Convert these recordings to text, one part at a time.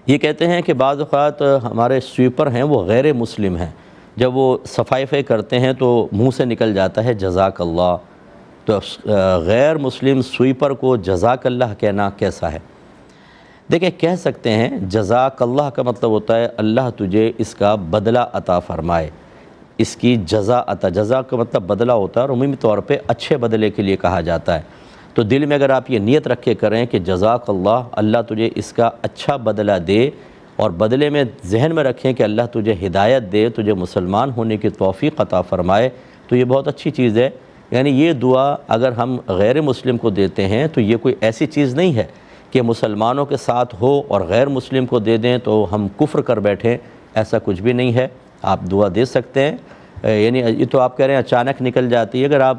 یہ کہتے ہیں کہ بعض اوقات ہمارے سویپر ہیں وہ غیر مسلم ہیں، جب وہ صفائی کرتے ہیں تو منہ سے نکل جاتا ہے جزاک اللہ، تو غیر مسلم سویپر کو جزاک اللہ کہنا کیسا ہے؟ دیکھیں، کہہ سکتے ہیں، جزاک اللہ کا مطلب ہوتا ہے اللہ تجھے اس کا بدلہ عطا فرمائے، اس کی جزا کا مطلب بدلہ ہوتا ہے، اور عمومی طور پہ اچھے بدلے کے لیے کہا جاتا ہے۔ تو دل میں اگر آپ یہ نیت رکھے کریں کہ جزاک اللہ، اللہ تجھے اس کا اچھا بدلہ دے، اور بدلے میں ذہن میں رکھیں کہ اللہ تجھے ہدایت دے، تجھے مسلمان ہونے کی توفیق عطا فرمائے، تو یہ بہت اچھی چیز ہے۔ یعنی یہ دعا اگر ہم غیر مسلم کو دیتے ہیں تو یہ کوئی ایسی چیز نہیں ہے کہ مسلمانوں کے ساتھ ہو اور غیر مسلم کو دے دیں تو ہم کفر کر بیٹھیں، ایسا کچھ بھی نہیں ہے۔ آپ دعا دے سکتے ہیں، یعنی یہ تو آپ کہہ رہے ہیں اچانک نکل جاتی ہے، اگر آپ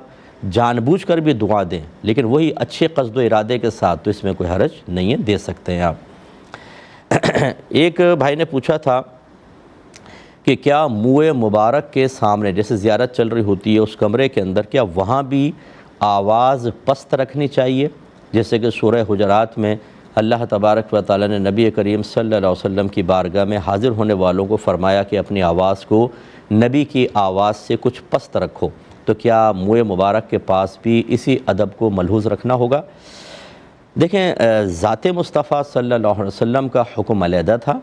جان بوجھ کر بھی دعا دیں لیکن وہی اچھے قصد و ارادے کے ساتھ تو اس میں کوئی حرج نہیں ہے، دے سکتے ہیں آپ۔ ایک بھائی نے پوچھا تھا کہ کیا منہ مبارک کے سامنے جیسے زیارت چل رہی ہوتی ہے اس کمرے کے اندر، کیا وہاں بھی آواز پست رکھنی چاہیے؟ جیسے کہ سورہ حجرات میں اللہ تبارک و تعالیٰ نے نبی کریم صلی اللہ علیہ وسلم کی بارگاہ میں حاضر ہونے والوں کو فرمایا کہ اپنی آواز کو نبی کی آواز سے کچھ پست رکھو، تو کیا منہ مبارک کے پاس بھی اسی ادب کو ملحوظ رکھنا ہوگا؟ دیکھیں، ذات مصطفیٰ صلی اللہ علیہ وسلم کا حکم علیحدہ تھا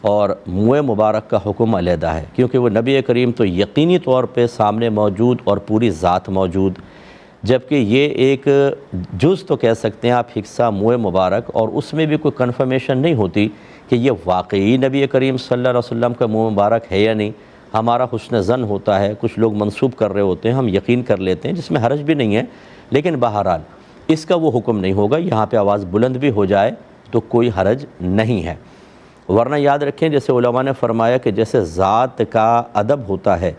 اور منہ مبارک کا حکم علیحدہ ہے، کیونکہ وہ نبی کریم تو یقینی طور پہ سامنے موجود اور پوری ذات موجود، جبکہ یہ ایک جز تو کہہ سکتے ہیں آپ حصہ منہ مبارک، اور اس میں بھی کوئی کنفرمیشن نہیں ہوتی کہ یہ واقعی نبی کریم صلی اللہ علیہ وسلم کا منہ مبارک ہے یا نہیں۔ ہمارا حسن ظن ہوتا ہے، کچھ لوگ منسوب کر رہے ہوتے ہیں، ہم یقین کر لیتے ہیں، جس میں حرج بھی نہیں ہے، لیکن بہرحال اس کا وہ حکم نہیں ہوگا۔ یہاں پہ آواز بلند بھی ہو جائے تو کوئی حرج نہیں ہے، ورنہ یاد رکھیں جیسے علماء نے فرمایا کہ جیسے ذات کا ادب ہوتا ہے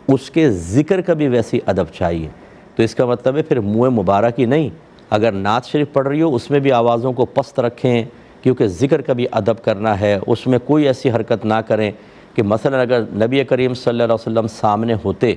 اس کے ذکر کا بھی ویسی ادب چاہیے، تو اس کا مطلب ہے پھر منہ مبارک ہی نہیں، اگر نعت شریف پڑھ رہی ہو اس میں بھی آوازوں کو پست رکھیں، کیونکہ ذکر کا بھی ادب کرنا ہے، اس میں کوئی ایسی حرکت نہ کریں کہ مثلا اگر نبی کریم صلی اللہ علیہ وسلم سامنے ہوتے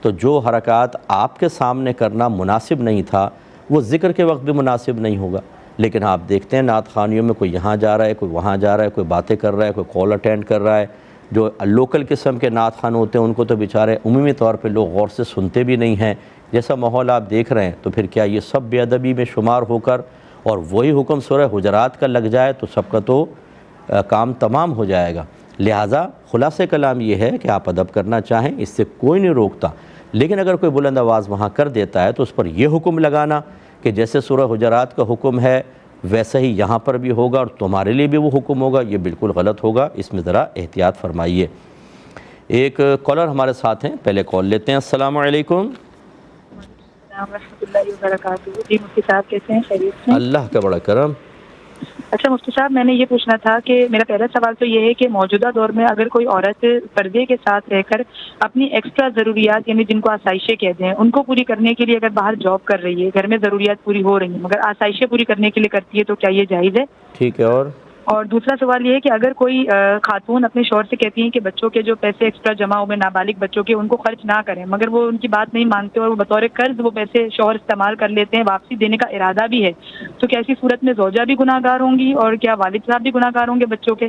تو جو حرکات آپ کے سامنے کرنا مناسب نہیں تھا وہ ذکر کے وقت بھی مناسب نہیں ہوگا۔ لیکن آپ دیکھتے ہیں نعت خوانیوں میں کوئی یہاں جا رہا ہے، کوئی وہاں جا رہا ہے، کوئی باتیں کر رہا ہے، کوئی کال اٹینڈ کر رہا ہے، جو لوکل قسم کے نعت خوان ہوتے ہیں ان کو تو بیچارے عمومی طور پہ لوگ غور سے سنتے بھی نہیں ہیں، جیسا ماحول آپ دیکھ رہے ہیں، تو پھر کیا یہ سب بے ادبی میں شمار ہو کر اور وہی حکم سورہ حجرات کا لگ جائے تو سب کا تو کام تمام ہو جائے گا۔ لہٰذا خلاصہ کلام یہ ہے کہ آپ ادب کرنا چاہیں، اس سے کوئی نہیں روکتا، لیکن اگر کوئی بلند آواز وہاں کر دیتا ہے تو اس پر یہ حکم لگانا کہ جیسے سورہ حجرات کا حکم ہے ویسا ہی یہاں پر بھی ہوگا اور تمہارے لیے بھی وہ حکم ہوگا، یہ بالکل غلط ہوگا، اس میں ذرا احتیاط فرمائیے۔ ایک کالر ہمارے ساتھ ہیں، پہلے کال لیتے ہیں۔ السلام علیکم۔ السلام ورحمۃ اللہ وبرکاتہ۔ جی مفتی صاحب کیسے ہیں؟ خیریت سے؟ اللہ کا بڑا کرم۔ اچھا مفتی صاحب، میں نے یہ پوچھنا تھا کہ میرا پہلا سوال تو یہ ہے کہ موجودہ دور میں اگر کوئی عورت پردے کے ساتھ رہ کر اپنی ایکسٹرا ضروریات یعنی جن کو آسائشیں کہتے ہیں ان کو پوری کرنے کے لیے اگر باہر جاب کر رہی ہے، گھر میں ضروریات پوری ہو رہی ہیں مگر آسائشیں پوری کرنے کے لیے کرتی ہے، تو کیا یہ جائز ہے؟ ٹھیک ہے۔ اور دوسرا سوال یہ ہے کہ اگر کوئی خاتون اپنے شوہر سے کہتی ہیں کہ بچوں کے جو پیسے ایکسٹرا جمع ہوئے نابالغ بچوں کے ان کو خرچ نہ کریں، مگر وہ ان کی بات نہیں مانتے اور وہ بطور قرض وہ پیسے شوہر استعمال کر لیتے ہیں، واپسی دینے کا ارادہ بھی ہے، تو کیا ایسی صورت میں زوجہ بھی گناہ گار ہوں گی اور کیا والد صاحب بھی گناہ گار ہوں گے بچوں کے؟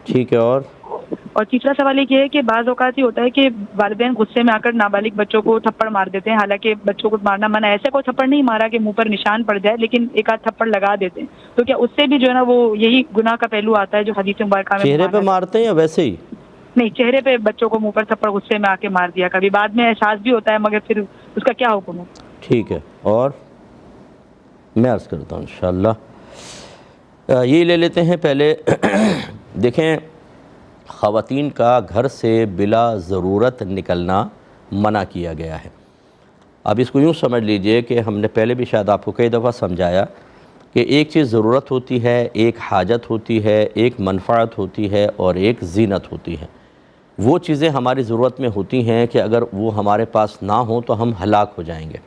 ٹھیک ہے۔ اور تیسرا سوال یہ ہے کہ بعض اوقات یہ ہوتا ہے کہ والدین غصے میں آ کر نابالغ بچوں کو تھپڑ مار دیتے ہیں، حالانکہ بچوں کو مارنا منع ہے، ایسے کوئی تھپڑ نہیں مارا کہ منہ پر نشان پڑ جائے لیکن ایک آدھ تھپڑ لگا دیتے ہیں، تو کیا اس سے بھی جو ہے نا وہ یہی گناہ کا پہلو آتا ہے جو حدیث مبارکہ میں چہرے پہ مارتے ہیں یا ویسے ہی؟ نہیں، چہرے پہ بچوں کو منہ پر تھپڑ غصے میں آ کے مار دیا، کبھی بعد میں احساس بھی ہوتا ہے مگر پھر اس کا کیا حکم ہے؟ ٹھیک ہے، اور میں عرض کرتا ہوں انشاءاللہ۔ یہ لے لیتے ہیں پہلے۔ دیکھیں، خواتین کا گھر سے بلا ضرورت نکلنا منع کیا گیا ہے۔ اب اس کو یوں سمجھ لیجئے کہ ہم نے پہلے بھی شاید آپ کو کئی دفعہ سمجھایا کہ ایک چیز ضرورت ہوتی ہے، ایک حاجت ہوتی ہے، ایک منفعت ہوتی ہے اور ایک زینت ہوتی ہے۔ وہ چیزیں ہماری ضرورت میں ہوتی ہیں کہ اگر وہ ہمارے پاس نہ ہوں تو ہم ہلاک ہو جائیں گے۔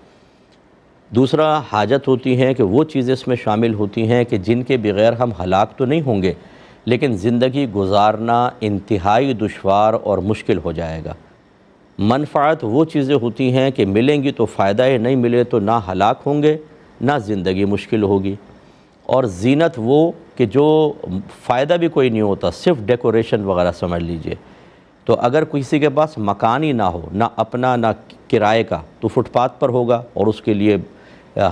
دوسرا حاجت ہوتی ہے کہ وہ چیزیں اس میں شامل ہوتی ہیں کہ جن کے بغیر ہم ہلاک تو نہیں ہوں گے لیکن زندگی گزارنا انتہائی دشوار اور مشکل ہو جائے گا۔ منفعت وہ چیزیں ہوتی ہیں کہ ملیں گی تو فائدہ ہے، نہیں ملے تو نہ ہلاک ہوں گے نہ زندگی مشکل ہوگی۔ اور زینت وہ کہ جو فائدہ بھی کوئی نہیں ہوتا، صرف ڈیکوریشن وغیرہ سمجھ لیجئے۔ تو اگر کسی کے پاس مکان ہی نہ ہو، نہ اپنا نہ کرائے کا، تو فٹ پاتھ پر ہوگا، اور اس کے لیے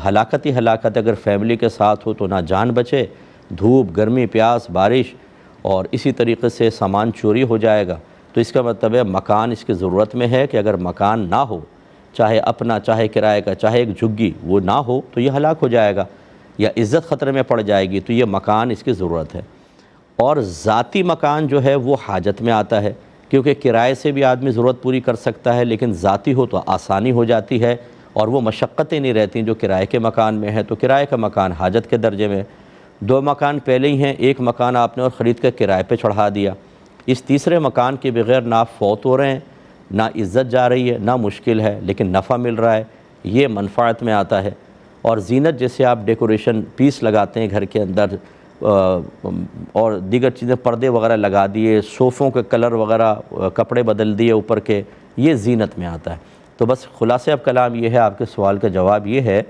ہلاکت ہی ہلاکت۔ اگر فیملی کے ساتھ ہو تو نہ جان بچے، دھوپ، گرمی، پیاس، بارش، اور اسی طریقے سے سامان چوری ہو جائے گا۔ تو اس کا مطلب ہے مکان اس کی ضرورت میں ہے کہ اگر مکان نہ ہو، چاہے اپنا چاہے کرائے کا، چاہے ایک جھگی، وہ نہ ہو تو یہ ہلاک ہو جائے گا یا عزت خطرے میں پڑ جائے گی، تو یہ مکان اس کی ضرورت ہے۔ اور ذاتی مکان جو ہے وہ حاجت میں آتا ہے، کیونکہ کرائے سے بھی آدمی ضرورت پوری کر سکتا ہے، لیکن ذاتی ہو تو آسانی ہو جاتی ہے اور وہ مشقتیں نہیں رہتی جو کرائے کے مکان میں ہے۔ تو کرائے کا مکان حاجت کے درجے میں، دو مکان پہلے ہی ہیں، ایک مکان آپ نے اور خرید کر کرائے پہ چڑھا دیا، اس تیسرے مکان کے بغیر نہ آپ فوت ہو رہے ہیں، نہ عزت جا رہی ہے، نہ مشکل ہے، لیکن نفع مل رہا ہے، یہ منفعت میں آتا ہے۔ اور زینت جیسے آپ ڈیکوریشن پیس لگاتے ہیں گھر کے اندر، اور دیگر چیزیں، پردے وغیرہ لگا دیے، صوفوں کے کلر وغیرہ، کپڑے بدل دیے اوپر کے، یہ زینت میں آتا ہے۔ تو بس خلاصہ اب کلام یہ ہے، آپ کے سوال کا جواب یہ ہے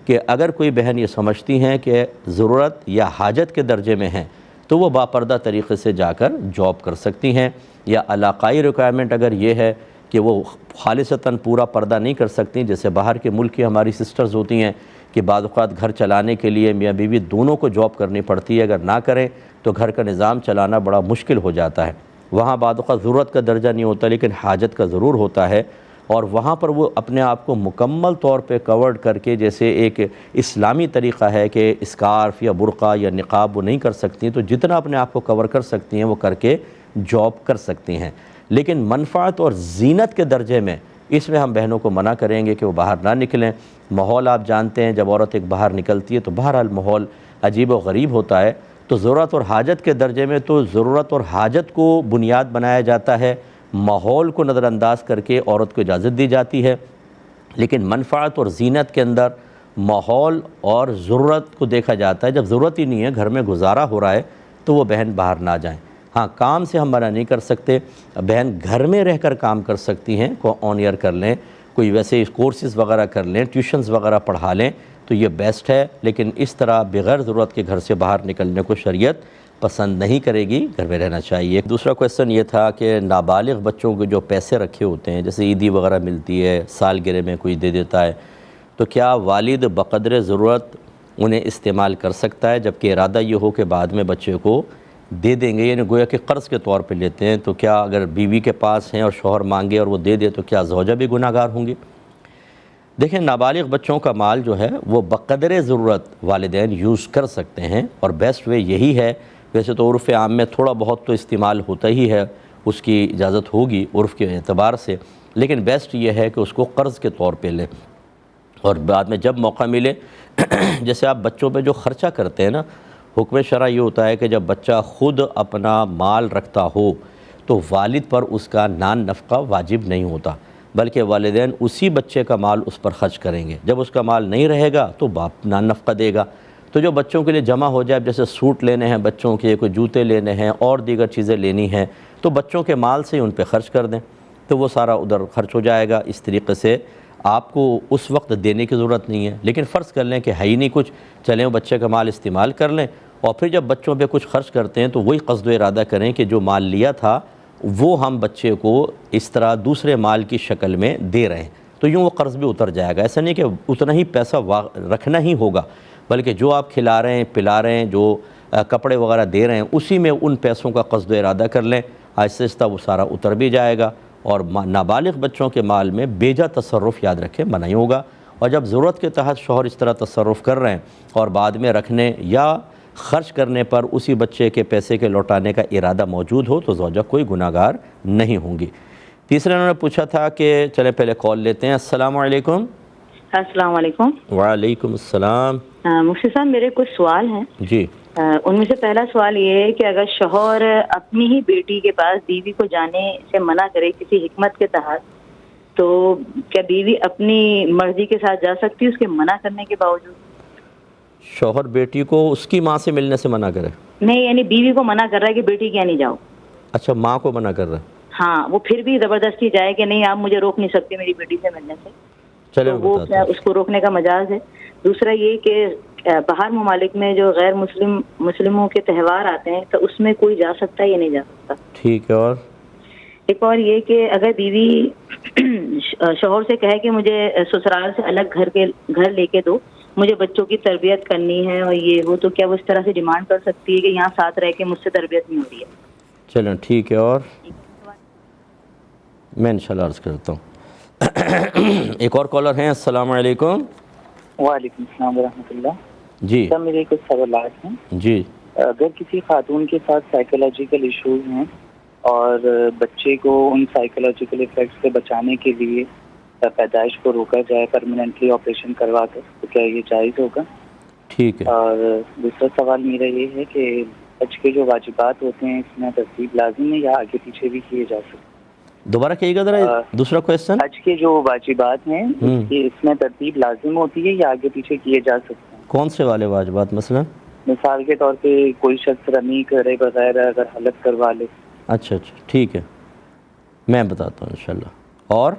کہ اگر کوئی بہن یہ سمجھتی ہیں کہ ضرورت یا حاجت کے درجے میں ہیں تو وہ باپردہ طریقے سے جا کر جاب کر سکتی ہیں، یا علاقائی ریکوائرمنٹ اگر یہ ہے کہ وہ خالصتاً پورا پردہ نہیں کر سکتی، جیسے باہر کے ملک کی ہماری سسٹرز ہوتی ہیں کہ بعض اوقات گھر چلانے کے لیے میاں بیوی دونوں کو جاب کرنی پڑتی ہے، اگر نہ کریں تو گھر کا نظام چلانا بڑا مشکل ہو جاتا ہے۔ وہاں بعض اوقات ضرورت کا درجہ نہیں ہوتا لیکن حاجت کا ضرور ہوتا ہے، اور وہاں پر وہ اپنے آپ کو مکمل طور پہ کورڈ کر کے، جیسے ایک اسلامی طریقہ ہے کہ اسکارف یا برقع یا نقاب وہ نہیں کر سکتی، تو جتنا اپنے آپ کو کور کر سکتی ہیں وہ کر کے جاب کر سکتی ہیں۔ لیکن منفعت اور زینت کے درجے میں اس میں ہم بہنوں کو منع کریں گے کہ وہ باہر نہ نکلیں۔ ماحول آپ جانتے ہیں، جب عورت ایک باہر نکلتی ہے تو بہرحال ماحول عجیب و غریب ہوتا ہے، تو ضرورت اور حاجت کے درجے میں تو ضرورت اور حاجت کو بنیاد بنایا جاتا ہے، ماحول کو نظر انداز کر کے عورت کو اجازت دی جاتی ہے۔ لیکن منفعت اور زینت کے اندر ماحول اور ضرورت کو دیکھا جاتا ہے۔ جب ضرورت ہی نہیں ہے، گھر میں گزارا ہو رہا ہے، تو وہ بہن باہر نہ جائیں۔ ہاں، کام سے ہم منع نہیں کر سکتے، بہن گھر میں رہ کر کام کر سکتی ہیں، کو آن ایئر کر لیں، کوئی ویسے کورسز وغیرہ کر لیں، ٹیوشنز وغیرہ پڑھا لیں، تو یہ بیسٹ ہے۔ لیکن اس طرح بغیر ضرورت کے گھر سے باہر نکلنے کو شریعت پسند نہیں کرے گی، گھر میں رہنا چاہیے۔ دوسرا کویسچن یہ تھا کہ نابالغ بچوں کے جو پیسے رکھے ہوتے ہیں، جیسے عیدی وغیرہ ملتی ہے، سالگرہ میں کوئی دے دیتا ہے، تو کیا والد بقدر ضرورت انہیں استعمال کر سکتا ہے، جبکہ ارادہ یہ ہو کہ بعد میں بچے کو دے دیں گے، یعنی گویا کہ قرض کے طور پہ لیتے ہیں؟ تو کیا اگر بیوی کے پاس ہیں اور شوہر مانگے اور وہ دے دے تو کیا زوجہ بھی گناہ گار ہوں گی؟ دیکھیں، نابالغ بچوں کا مال جو ہے وہ بقدر ضرورت والدین یوز کر سکتے ہیں، اور بیسٹ وے یہی ہے۔ ویسے تو عرف عام میں تھوڑا بہت تو استعمال ہوتا ہی ہے، اس کی اجازت ہوگی عرف کے اعتبار سے، لیکن بیسٹ یہ ہے کہ اس کو قرض کے طور پہ لیں، اور بعد میں جب موقع ملے جیسے آپ بچوں پہ جو خرچہ کرتے ہیں نا، حکم شرع یہ ہوتا ہے کہ جب بچہ خود اپنا مال رکھتا ہو تو والد پر اس کا نان نفقہ واجب نہیں ہوتا، بلکہ والدین اسی بچے کا مال اس پر خرچ کریں گے۔ جب اس کا مال نہیں رہے گا تو باپ نان نفقہ دے گا۔ تو جو بچوں کے لیے جمع ہو جائے، جیسے سوٹ لینے ہیں بچوں کے، کوئی جوتے لینے ہیں اور دیگر چیزیں لینی ہیں، تو بچوں کے مال سے ان پہ خرچ کر دیں، تو وہ سارا ادھر خرچ ہو جائے گا۔ اس طریقے سے آپ کو اس وقت دینے کی ضرورت نہیں ہے، لیکن فرض کر لیں کہ ہے ہی نہیں کچھ، چلیں وہ بچے کا مال استعمال کر لیں، اور پھر جب بچوں پہ کچھ خرچ کرتے ہیں تو وہی قصد و ارادہ کریں کہ جو مال لیا تھا وہ ہم بچے کو اس طرح دوسرے مال کی شکل میں دے رہے ہیں، تو یوں وہ قرض بھی اتر جائے گا۔ ایسا نہیں کہ اتنا ہی پیسہ رکھنا ہی ہوگا، بلکہ جو آپ کھلا رہے ہیں، پلا رہے ہیں، جو کپڑے وغیرہ دے رہے ہیں، اسی میں ان پیسوں کا قصد و ارادہ کر لیں، آہستہ آہستہ وہ سارا اتر بھی جائے گا۔ اور نابالغ بچوں کے مال میں بیجا تصرف یاد رکھیں منع ہی ہوگا، اور جب ضرورت کے تحت شوہر اس طرح تصرف کر رہے ہیں اور بعد میں رکھنے یا خرچ کرنے پر اسی بچے کے پیسے کے لوٹانے کا ارادہ موجود ہو تو زوجہ کوئی گناہ گار نہیں ہوں گی۔ تیسرے انہوں نے پوچھا تھا کہ چلیں پہلے کال لیتے ہیں۔ السلام علیکم۔ السلام علیکم۔ وعلیکم السلام۔ مفتی صاحب، میرے کچھ سوال ہیں۔ جی۔ ان میں سے پہلا سوال یہ ہے کہ اگر شوہر اپنی ہی بیٹی کے پاس بیوی کو جانے سے منع کرے کسی حکمت کے تحت، تو کیا بیوی اپنی مرضی کے ساتھ جا سکتی ہے اس کے منع کرنے کے باوجود؟ شوہر بیٹی کو اس کی ماں سے ملنے سے منع کرے؟ نہیں، یعنی بیوی کو منع کر رہا ہے کہ بیٹی کیا نہیں جاؤ۔ اچھا، ماں کو منع کر رہا ہے۔ ہاں، وہ پھر بھی زبردستی جائے کہ نہیں آپ مجھے روک نہیں سکتے میری بیٹی سے ملنے سے، چلے تو وہ کیا اس کو روکنے کا مجاز ہے؟ دوسرا یہ کہ باہر ممالک میں جو غیر مسلموں کے تہوار آتے ہیں تو اس میں کوئی جا سکتا ہے یا نہیں جا سکتا؟ ٹھیک ہے. اور ایک اور یہ کہ اگر بیوی شوہر سے کہے کہ مجھے سسرال سے الگ گھر لے کے دو، مجھے بچوں کی تربیت کرنی ہے اور یہ وہ، تو کیا وہ اس طرح سے ڈیمانڈ کر سکتی ہے کہ یہاں ساتھ رہ کے مجھ سے تربیت نہیں ہو رہی ہے؟ چلیں ٹھیک ہے. اور میں انشاءاللہ عرض کرتا ہوں. ایک اور کالر ہیں. السلام علیکم. وعلیکم السلام ورحمۃ اللہ. جی سر میرے کچھ سوالات ہیں. جی. اگر کسی خاتون کے ساتھ سائیکولوجیکل ایشوز ہیں اور بچے کو ان سائیکولوجیکل ایفیکٹ سے بچانے کے لیے پیدائش کو روکا جائے پرماننٹلی آپریشن کروا کر، تو کیا یہ جائز ہوگا؟ ٹھیک ہے. اور دوسرا سوال میرا یہ ہے کہ حج کے جو واجبات ہوتے ہیں اس میں ترتیب لازم ہے یا آگے پیچھے بھی کیے جا سکتے ہیں؟ دوبارہ کہیے گا ذرا دوسرا کویشچن. حج کے جو واجبات ہیں اس میں ترتیب لازم ہوتی ہے یا آگے پیچھے کیے جا سکتے ہیں؟ کون سے والے واجبات مثلا؟ مثال کے طور پہ کوئی شخص رمی کرے بغیر اگر حلق کروا لے. اچھا ٹھیک ہے، میں بتاتا ہوں انشاءاللہ. اور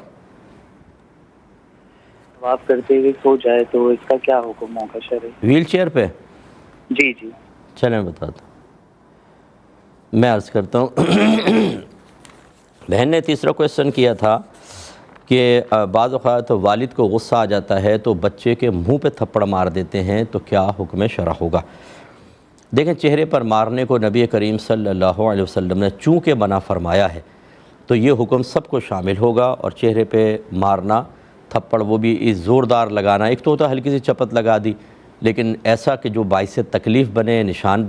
طواف کرتے ہوئے سو جائے تو اس کا کیا حکم ہوگا شرعی؟ ویل چیئر پہ؟ جی جی. چلیں میں بتاتا ہوں. میں عرض کرتا ہوں. بہن نے تیسرا کویشچن کیا تھا کہ بعض اوقات والد کو غصہ آ جاتا ہے تو بچے کے منہ پہ تھپڑ مار دیتے ہیں، تو کیا حکم شرع ہوگا؟ دیکھیں، چہرے پر مارنے کو نبی کریم صلی اللہ علیہ وسلم نے چونکہ منع فرمایا ہے تو یہ حکم سب کو شامل ہوگا. اور چہرے پہ مارنا تھپڑ، وہ بھی زوردار لگانا، ایک تو ہوتا ہے ہلکی سی چپت لگا دی، لیکن ایسا کہ جو باعث تکلیف بنے، نشان